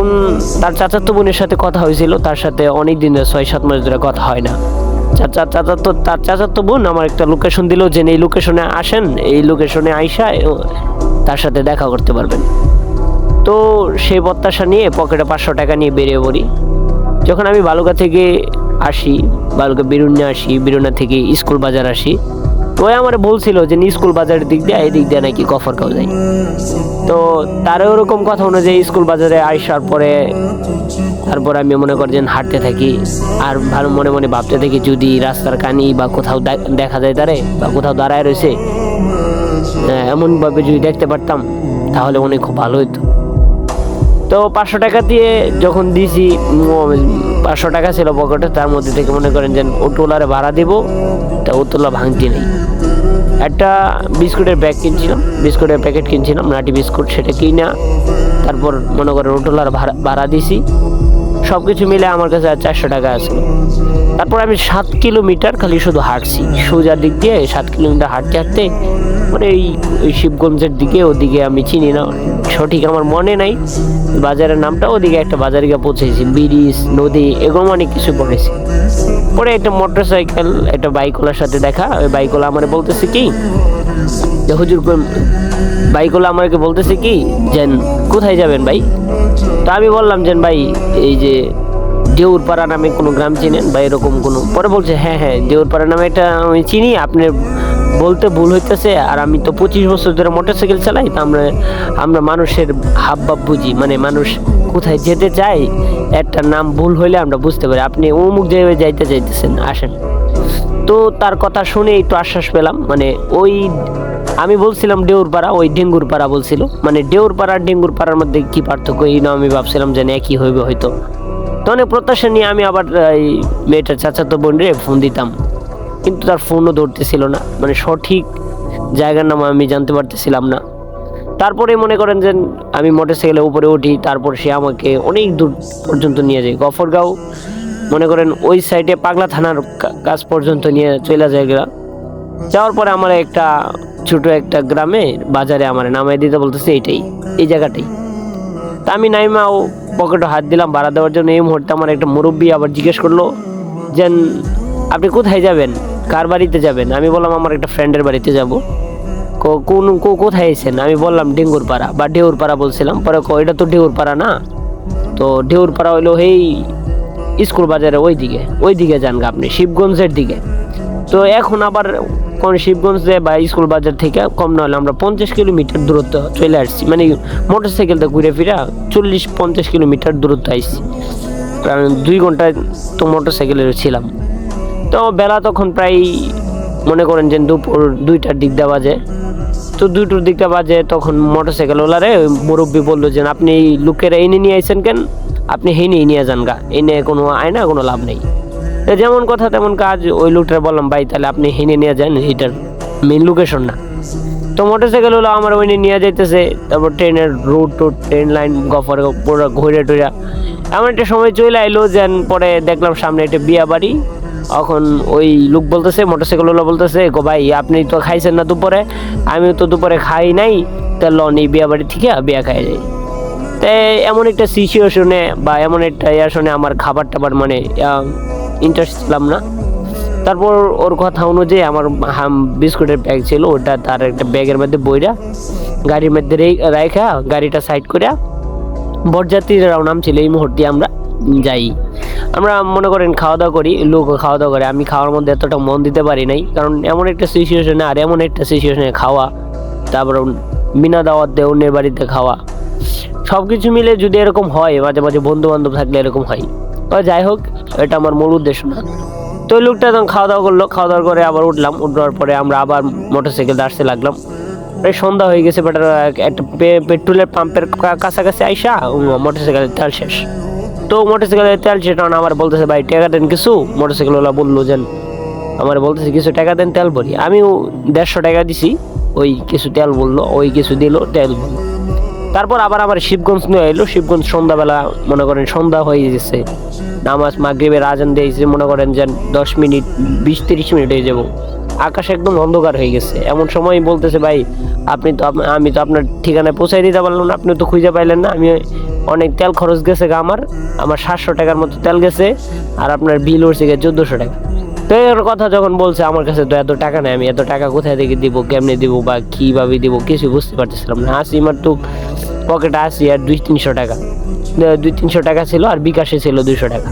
তখন তার চাচাতো বোনের সাথে কথা হয়েছিল, তার সাথে অনেক দিন 6-7 মাস ধরে কথা হয় না। তার চাচাতো বোন আমার একটা লোকেশন দিল যে এই লোকেশনে আসেন, এই লোকেশনে আইসা তার সাথে দেখা করতে পারবেন। তো সেই প্রত্যাশা নিয়ে পকেটে 500 টাকা নিয়ে বেরিয়ে পড়ি। যখন আমি বালুকা থেকে আসি, বালুকা বিরুনিয়া আসি, বিরুনিয়া থেকে স্কুল বাজার আসি, তো আমার বলছিল যে স্কুল বাজারের দিক দিয়ে এই দিক দিয়ে নাকি গফরগাঁও যায়। তো তারও ওরকম কথা অনুযায়ী স্কুল বাজারে আসার পরে তারপর আমি মনে করি যে হাঁটতে থাকি, আর ভালো মনে মনে ভাবতে থাকি যদি রাস্তার কানি বা কোথাও দেখা যায় তারে, বা কোথাও দাঁড়ায় রয়েছে, এমনভাবে যদি দেখতে পারতাম তাহলে অনেক খুব ভালো হতো। তো 500 টাকা দিয়ে যখন দিছি, 500 টাকা ছিল পকেটে, তার মধ্যে থেকে মনে করেন যে অটোলারে ভাড়া দিব, তা অটোলা ভাঙতি নেই। একটা বিস্কুটের ব্যাগ কিনছিলাম, বিস্কুটের প্যাকেট কিনছিলাম, নাটি বিস্কুট, সেটা কিনা তারপর মনে করেন অটোলার ভাড়া দিছি। সব কিছু মিলে আমার কাছে 400 টাকা আছে। তারপর আমি 7 কিলোমিটার খালি শুধু হাঁটছি, সোজা দিক দিয়ে 7 কিলোমিটার হাঁটতে হাঁটতে মানে ওই শিবগঞ্জের দিকে, ওদিকে আমি চিনি না সঠিক, আমার মনে নাই বাজারের নামটা। ওদিকে একটা বাজারে গিয়ে পৌঁছেছি, ব্রিজ, নদী, এগুলো অনেক কিছু পড়েছি। পরে একটা মোটরসাইকেল, একটা বাইকওয়ালার সাথে দেখা। ওই বাইকওয়ালা আমার বলতেছে কি যে হুজুর, বাইকওয়ালা আমাকে বলতেছে কি যে কোথায় যাবেন ভাই? তো আমি বললাম যে ভাই এই যে দেউরপাড়া নামে কোনো গ্রাম চিনেন বা এরকম কোনো? পরে বলছে হ্যাঁ হ্যাঁ দেউরপাড়া নামে এটা আমি চিনি, আপনার বলতে ভুল হইতেছে। আর আমি তো 25 বছর ধরে মোটরসাইকেল চালাই, তো আমরা মানুষের হাবভাব বুঝি, মানে মানুষ কোথায় যেতে চায় একটা নাম ভুল হইলে আমরা বুঝতে পারি। আপনি অমুক জায়গায় যাইতে চাইতেছেন, আসেন। তো তার কথা শুনে একটু আশ্বাস পেলাম। মানে ওই আমি বলছিলাম ডেউরপাড়া, ওই ডেঙ্গুরপাড়া বলছিল। মানে ডেউরপাড়া আর ডেঙ্গুরপাড়ার মধ্যে কি পার্থক্য, এই না আমি ভাবছিলাম যে একই হইবে হয়তো। তো অনেক প্রত্যাশা নিয়ে আমি আবার এই মেয়েটার চাচাতো বোনরে ফোন দিতাম, কিন্তু তার ফোনও ধরতেছিল না, মানে সঠিক জায়গার নাম আমি জানতে পারতেছিলাম না। তারপরে মনে করেন যে আমি মোটরসাইকেলের উপরে উঠি, তারপর সে আমাকে অনেক দূর পর্যন্ত নিয়ে যায়, গফরগাঁও মনে করেন ওই সাইডে পাগলা থানার কাছ পর্যন্ত নিয়ে চলে যায়। যাওয়ার পরে আমার একটা ছোট একটা গ্রামে বাজারে আমার নামাই দিতে বলতেছে, এইটাই এই জায়গাটাই। তা আমি নাইমাও পকেটে হাত দিলাম ভাড়া দেওয়ার জন্য। এই মুহূর্তে আমার একটা মুরব্বী আবার জিজ্ঞেস করলো যে আপনি কোথায় যাবেন, কার বাড়িতে যাবেন? আমি বললাম আমার একটা ফ্রেন্ডের বাড়িতে যাব। কোথায় এসেছেন? আমি বললাম ডেঙ্গুরপাড়া বা ডেউরপাড়া বলছিলাম। পরে এটা তো ডেউরপাড়া না, তো ডেউরপাড়া হইলো এই স্কুল বাজারে ওই দিকে যান গা আপনি, শিবগঞ্জের দিকে। তো এখন আবার কোন শিবগঞ্জে বা স্কুল বাজার থেকে কম না হলে আমরা 50 কিলোমিটার দূরত্ব চলে আসছি, মানে মোটরসাইকেলটা ঘুরে ফিরা 40-50 কিলোমিটার দূরত্ব আসছি, কারণ 2 ঘন্টায় তো মোটরসাইকেলের ছিলাম। তো বেলা তখন প্রায় মনে করেন যে দুপুর 2টার দিকটা বাজে। তো 2টার দিকটা বাজে, তখন মোটরসাইকেল ওলারে মুরব্বী বললো যে আপনি লোকেরা এনে নিয়ে আইসেন কেন, আপনি হেনেই নিয়ে যান গা, এনে কোনো আয়না কোনো লাভ নেই। যেমন কথা তেমন কাজ। ওই লোকটা বললাম ভাই তাহলে আপনি হেনে নিয়ে যান, এটার মেন লোকেশন না। তো মোটরসাইকেল হলো আমার ওই নিয়ে যাইতেছে। তারপর ট্রেনের রুট ট্রেন লাইন গফর পুরো ঘুরে টুরে এমন একটা সময় চলে আইলো যেন পরে দেখলাম সামনে একটা বিয়া বাড়ি। এখন ওই লোক বলতেছে, মোটরসাইকেল ওলা বলতেছে, গো ভাই আপনি তো খাইছেন না দুপুরে? আমিও তো দুপুরে খাই নাই, তা লন এই বিয়া বাড়ি থেকে বিয়া খাই যাই। তাই এমন একটা সিচুয়েশনে বা এমন একটা শুনে আমার খাবার টাবার মানে ইন্টারেস্ট ছিলাম না। তারপর ওর কথা অনুযায়ী আমার বিস্কুটের ব্যাগ ছিল, ওটা তার একটা ব্যাগের মধ্যে বইরা গাড়ির মধ্যে রাখা, গাড়িটা সাইড করে বরযাত্রীরাও নাম ছিল। এই মুহূর্তে আমরা যাই, আমরা মনে করেন খাওয়া দাওয়া করি, লোক খাওয়া দাওয়া করে। আমি খাওয়ার মধ্যে এতটা মন দিতে পারি নাই, কারণ এমন একটা সিচুয়েশনে আর এমন একটা সিচুয়েশনে খাওয়া, তারপর বিনা দাওয়াত দিয়ে অন্যের বাড়িতে খাওয়া, সব কিছু মিলে যদি এরকম হয়, মাঝে মাঝে বন্ধু বান্ধব থাকলে এরকম হয়। যাই হোক, এটা আমার মূল উদ্দেশ্য না। তো ওই লোকটা তখন খাওয়া দাওয়া করলো, খাওয়া দাওয়া করে আবার উঠার পরে আমরা আবার মোটরসাইকেল আসতে লাগলাম। প্রায় সন্ধ্যা হয়ে গেছে, বাট একটা পেট্রোলের পাম্পের কাছাকাছি আইসা মোটরসাইকেলের তেল শেষ। তো মোটরসাইকেলের তেল শেষ, তখন আমার বলতেছে ভাই টাকা দেন কিছু। মোটরসাইকেলওয়ালা বললো যেন আমার বলতেছে কিছু টাকা দেন, তেল ভরি। আমিও 150 টাকা দিছি, ওই কিছু তেল বললো, ওই কিছু দিল তেল বললো। তারপর আবার আমার শিবগঞ্জ নিয়ে এলো। শিবগঞ্জ সন্ধ্যাবেলা মনে করেন সন্ধ্যা হয়ে গেছে, নামাজ মাগরিবের আজান দিয়েছে, মনে করেন যে 10 মিনিট 20-30 মিনিট হয়ে যাবো। আকাশ একদম অন্ধকার হয়ে গেছে। এমন সময় বলতেছে ভাই আমি তো আপনার ঠিকানায় পৌঁছাই দিতে পারলাম না, আপনি তো খুঁজে পাইলেন না। আমি অনেক তেল খরচ গেছে গা আমার 700 টাকার মতো তেল গেছে, আর আপনার বিল উঠছে গিয়ে 1400 টাকা। তো এর কথা যখন বলছে, আমার কাছে তো এত টাকা নেই, আমি এত টাকা কোথায় থেকে দিব, কেমনে দিব বা কীভাবে দিব কিছু বুঝতে পারতেছিলাম না। আসি আমার তো পকেটে আসি আর 200-300 টাকা, 200-300 টাকা ছিল, আর বিকাশে ছিল 200 টাকা।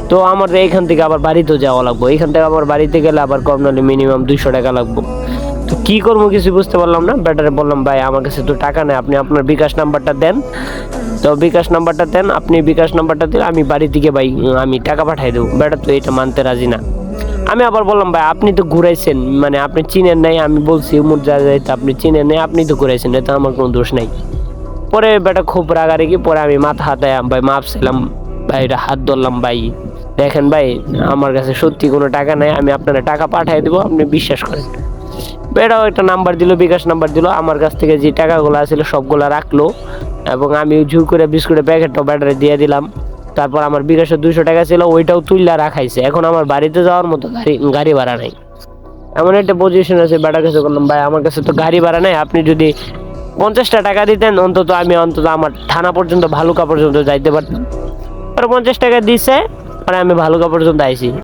তো আমার এইখান থেকে আবার বাড়িতেও যাওয়া লাগবো, এইখান থেকে আবার বাড়িতে গেলে আবার কম নাহলে মিনিমাম 200 টাকা লাগবো। তো কী করবো কিছু বুঝতে পারলাম না। ব্যাটারে বললাম, ভাই আমার কাছে তো টাকা নেই, আপনি আপনার বিকাশ নাম্বারটা দেন। তো বিকাশ নাম্বারটা দেন, আপনি বিকাশ নাম্বারটা দিলে আমি বাড়ি থেকে ভাই আমি টাকা পাঠাই দেবো। ব্যাটা তো এটা মানতে রাজি না। আমি আবার বললাম, ভাই আপনি তো ঘুরাইছেন, মানে আপনি চিনেন নাই, আমি বলছি উমুর জায়গায় তো আপনি চিনেন নাই, আপনি তো ঘুরাইছেন, এটা আমার কোনো দোষ নাই। পরে বেটা খুব রাগারেগি, পরে আমি মাথা হাতায় ভাই মাপ ছিলাম, ভাই হাত ধরলাম, ভাই দেখেন ভাই আমার কাছে সত্যি কোনো টাকা নাই, আমি আপনারা টাকা পাঠিয়ে দেবো, আপনি বিশ্বাস করেন। বেটাও একটা নাম্বার দিল, বিকাশ নাম্বার দিল, আমার কাছ থেকে যে টাকাগুলো ছিল সবগুলো রাখলো, এবং আমি জোর করে বিস্কুটের প্যাকেটটা ব্যাটারে দিয়ে দিলাম। তারপর আমার বিকাশে 200 টাকা ছিল, ওইটাও তুইলা রাখাইছে। এখন আমার বাড়িতে যাওয়ার মতো গাড়ি ভাড়া নাই, এমন একটা পজিশন আছে। বেটার কাছে বললাম, ভাই আমার কাছে তো গাড়ি ভাড়া নাই, আপনি যদি 50টা টাকা দিতেন অন্তত আমি আমার থানা পর্যন্ত ভালুকা পর্যন্ত যাইতে পারতাম। আর 50 টাকা দিছে, আর আমি ভালুকা পর্যন্ত আইছি।